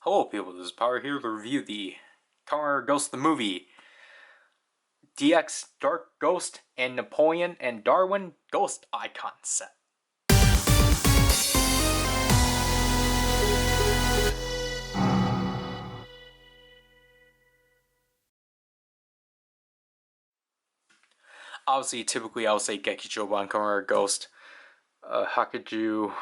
Hello people, this is Power here to review the Kamen Ghost the movie, DX Dark Ghost, and Napoleon and Darwin Ghost Icon set. Obviously, typically I would say Gekichoban Kamen Ghost, Hakuju,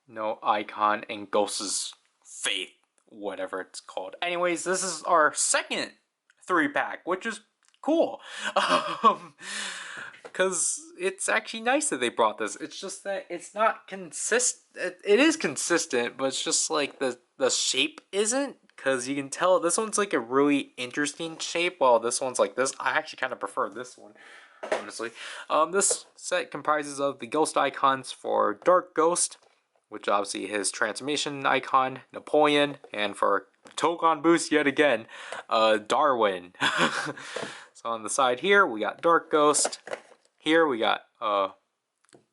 no Eyecon, and Ghost's Faith, whatever it's called. Anyways, this is our second 3-pack, which is cool. Because it's actually nice that they brought this. It's just that it's not consistent. It is consistent, but it's just like the shape isn't. Because you can tell this one's like a really interesting shape, while this one's like this. I actually kind of prefer this one, honestly. This set comprises of the ghost icons for Dark Ghost, which obviously his transformation icon, Napoleon, and for Togon boost yet again, Darwin. So on the side here, we got Dark Ghost. Here we got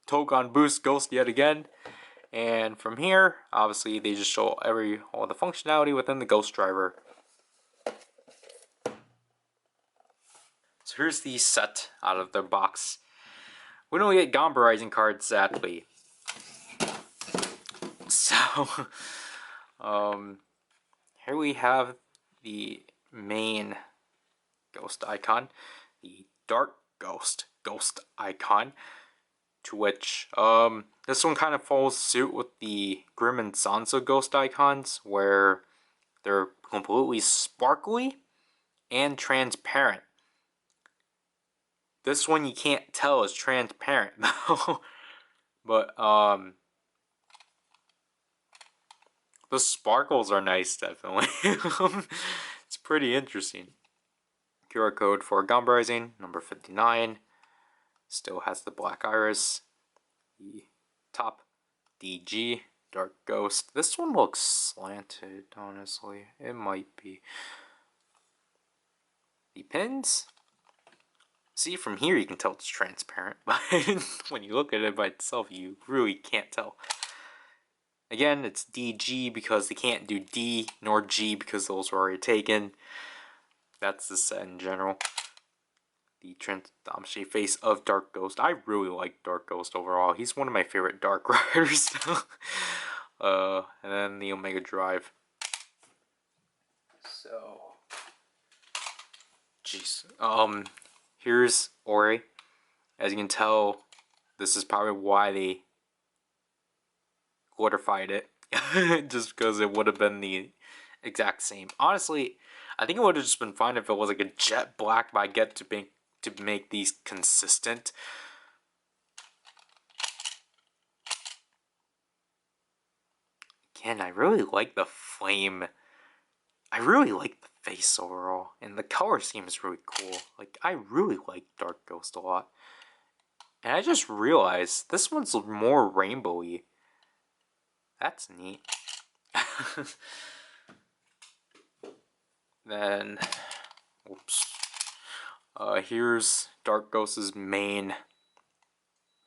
Togon boost Ghost yet again. And from here, obviously they just show all the functionality within the Ghost driver. So here's the set out of the box. We don't get Gamba Rising cards, sadly. So, here we have the main ghost icon, the Dark Ghost icon, to which, this one kind of follows suit with the Grim and Sansa ghost icons, where they're completely sparkly and transparent. This one you can't tell is transparent, though. But, the sparkles are nice, definitely. It's pretty interesting. QR code for Gamba Rising, number 59. Still has the black iris. The top DG, Dark Ghost. This one looks slanted, honestly. It might be. The pins. See, from here you can tell it's transparent, but when you look at it by itself, you really can't tell. Again, it's DG because they can't do D nor G because those were already taken. That's the set in general. The transformation face of Dark Ghost. I really like Dark Ghost overall. He's one of my favorite Dark Riders. And then the Omega Drive. So, jeez. Here's Ori. As you can tell, this is probably why they glorified it. Just because it would have been the exact same. Honestly, I think it would have just been fine if it was like a jet black, but I get to make these consistent. Again, I really like the flame. I really like the face overall, and the color scheme is really cool. Like, I really like Dark Ghost a lot. And I just realized this one's more rainbowy. That's neat. Then, oops. Here's Dark Ghost's main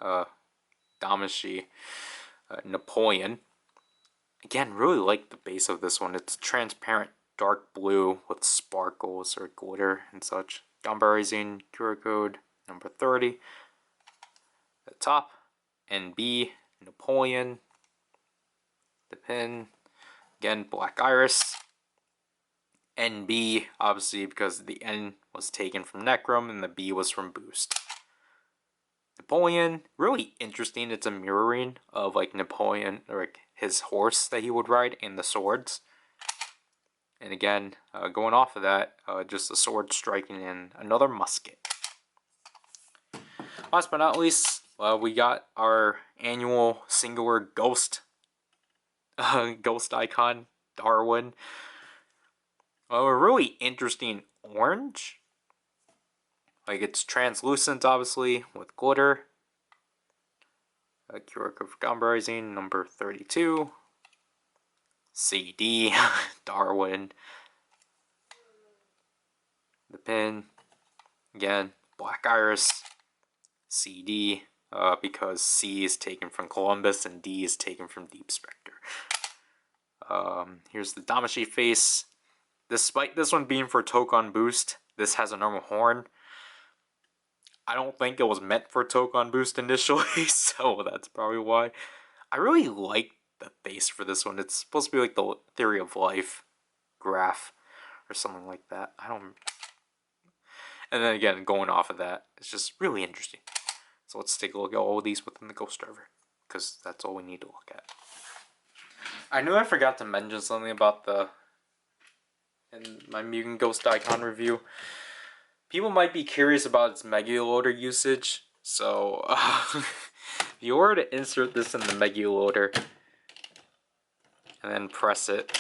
Damashi, Napoleon. Again, really like the base of this one. It's transparent dark blue with sparkles or glitter and such. Gamba Rising, QR code number 30. At the top, NB, Napoleon. The pin, again, black iris. NB, obviously because the N was taken from Necrom and the B was from Boost. Napoleon, really interesting. It's a mirroring of like Napoleon, or like his horse that he would ride, and the swords. And again, going off of that, just the sword striking in another musket. Last but not least, we got our annual singular ghost icon, Darwin. A really interesting orange. Like, it's translucent, obviously, with glitter. QR code for Gamba Rising, number 32. CD, Darwin. The pin, again, black iris. CD, because C is taken from Columbus and D is taken from Deep Spectre. Here's the Damashi face. Despite this one being for Tokon boost, this has a normal horn. I don't think it was meant for Tokon boost initially, so that's probably why. I really like the face for this one. It's supposed to be like the theory of life graph or something like that. I don't. And then again, going off of that, it's just really interesting. So let's take a look at all of these within the Ghost Driver, because that's all we need to look at. I knew I forgot to mention something about in my Mugen Ghost Eyecon review. People might be curious about its Mega Loader usage, so if you were to insert this in the Mega Loader and then press it,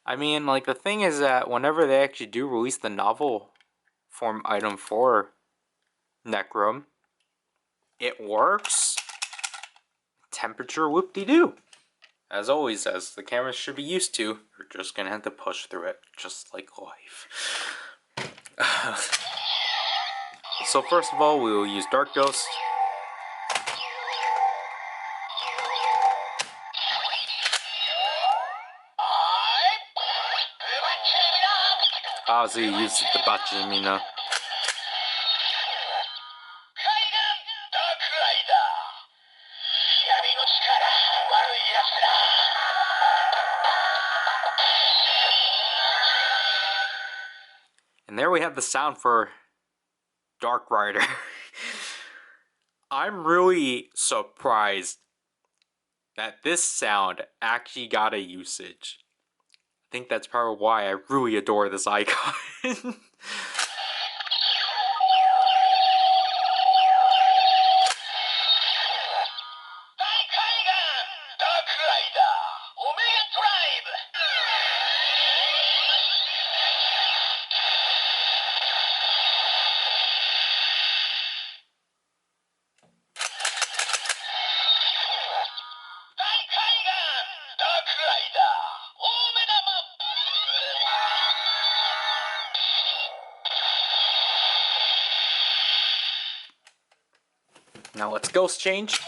I mean, like, the thing is that whenever they actually do release the novel form item for Necrom, it works. Temperature whoop-de-doo. As always, as the cameras should be used to, you're just gonna have to push through it, just like life. So first of all, we will use Dark Ghost. Ozzy uses the Bachimina. And there we have the sound for Dark Rider. I'm really surprised that this sound actually got a usage. I think that's probably why I really adore this icon. Now let's ghost change.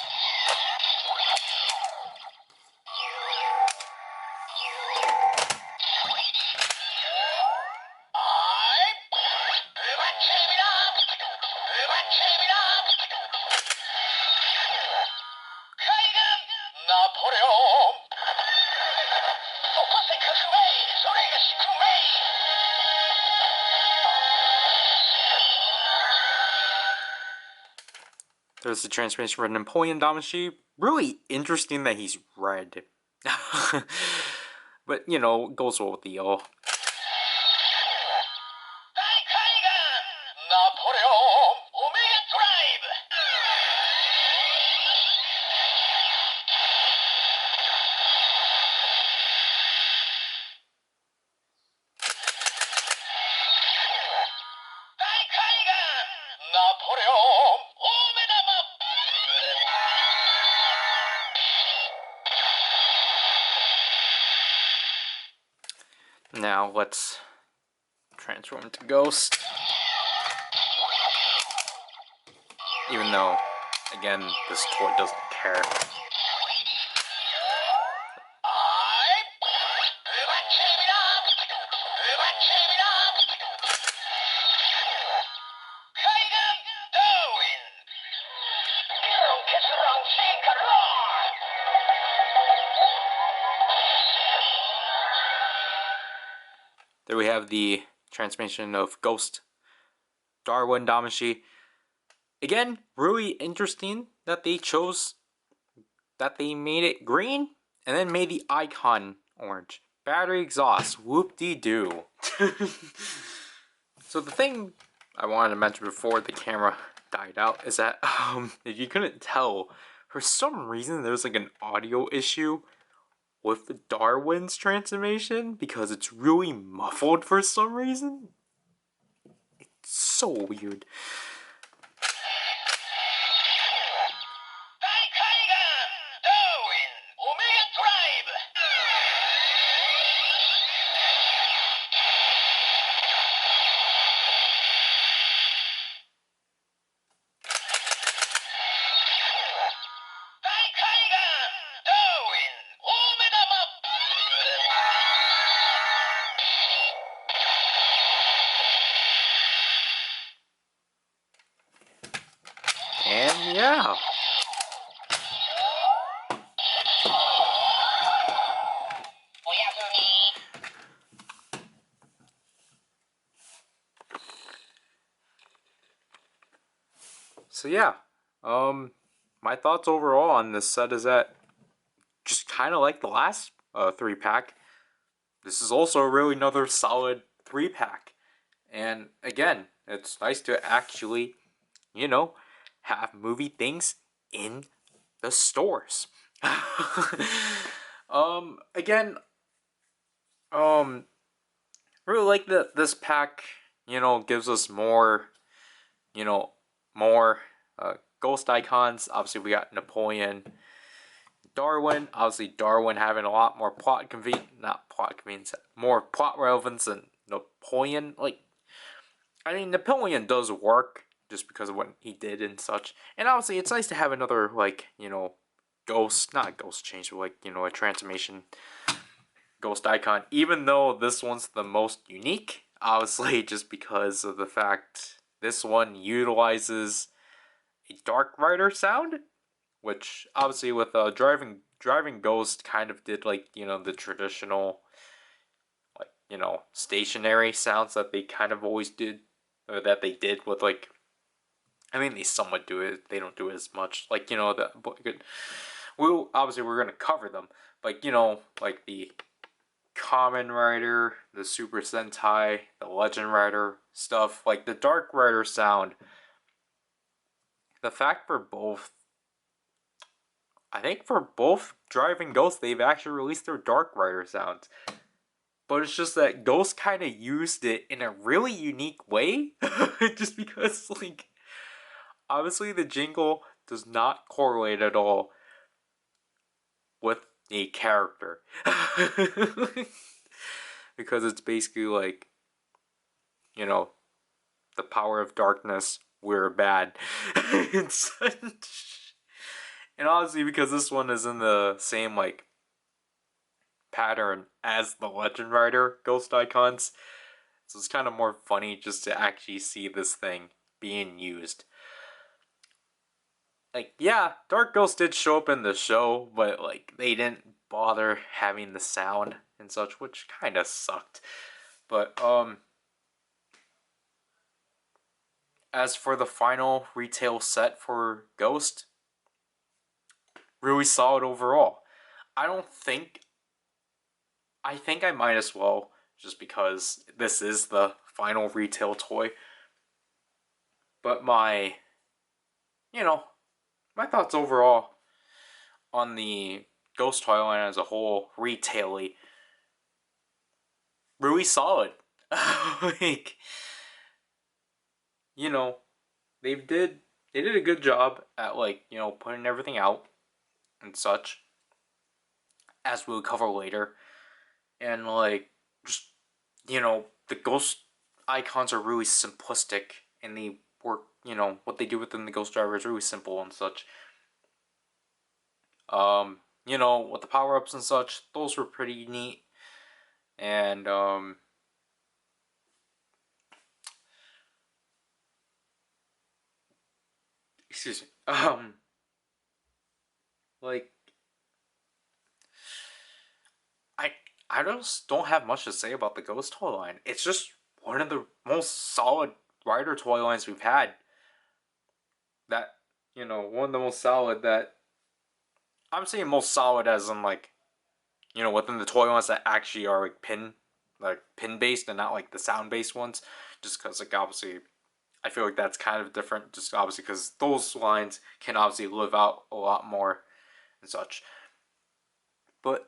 There's the transformation for Napoleon Darwin. Really interesting that he's red. But, you know, goes well with the yellow. Now let's transform into Ghost. Even though, again, this toy doesn't care. There we have the transformation of Ghost Darwin Damashi. Again, really interesting that they made it green and then made the icon orange. Battery exhaust, whoop-de-doo. So the thing I wanted to mention before the camera died out is that if you couldn't tell, for some reason there's like an audio issue with the Darwin's transformation because it's really muffled for some reason. It's so weird. yeah. So yeah, my thoughts overall on this set is that just kind of like the last 3-pack, this is also really another solid 3-pack. And again, it's nice to actually, you know, have movie things in the stores. Again, um, really like that this pack, gives us more, you know, more ghost icons. Obviously, we got Napoleon Darwin. Obviously, Darwin having a lot more more plot relevance than Napoleon. Like, I mean, Napoleon does work just because of what he did and such. And obviously, it's nice to have another, like, ghost, not a ghost change, but like, a transformation ghost icon. Even though this one's the most unique, obviously, just because of the fact this one utilizes a Dark Rider sound, which obviously with driving Ghost kind of did like the traditional like stationary sounds that they kind of always did, or that they did with like, I mean they somewhat do it, they don't do it as much, like we're gonna cover them, like like the Kamen Rider, the Super Sentai, the Legend Rider stuff, like the Dark Rider sound. The fact for both, I think for both Driving Ghost, they've actually released their Dark Rider sounds. But it's just that Ghost kind of used it in a really unique way. Just because, like, obviously the jingle does not correlate at all with a character. Because it's basically like, the power of darkness, we're bad. And such. And honestly, because this one is in the same, like, pattern as the Legend Rider Ghost Icons, so it's kind of more funny just to actually see this thing being used. Like, yeah, Dark Ghost did show up in the show, but like they didn't bother having the sound and such, which kind of sucked. But as for the final retail set for Ghost, really solid overall. I don't think I think I might as well, just because this is the final retail toy. But you know, my thoughts overall on the Ghost toy line as a whole, retaily, really solid. Like, you know, they did a good job at like, putting everything out and such, as we'll cover later. And like, just, the Ghost icons are really simplistic, and they work, what they do within the Ghost driver is really simple and such. With the power-ups and such, those were pretty neat. And excuse me. Like, I I just don't have much to say about the Ghost toy line. It's just one of the most solid Rider toy lines we've had. That, one of the most solid that, I'm saying most solid as in like, within the toy lines that actually are like pin based and not like the sound based ones. Just because, like, obviously I feel like that's kind of different, just obviously because those lines can obviously live out a lot more and such. But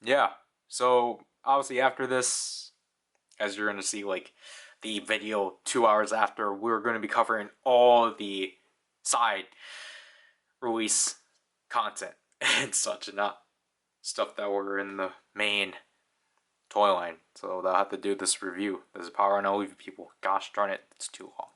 yeah. So obviously after this, as you're gonna see, like the video 2 hours after, we're gonna be covering all the side release content and such, and not stuff that were in the main toy line. So they'll have to do this review. This is Power, and I'll leave you people. Gosh darn it, it's too long.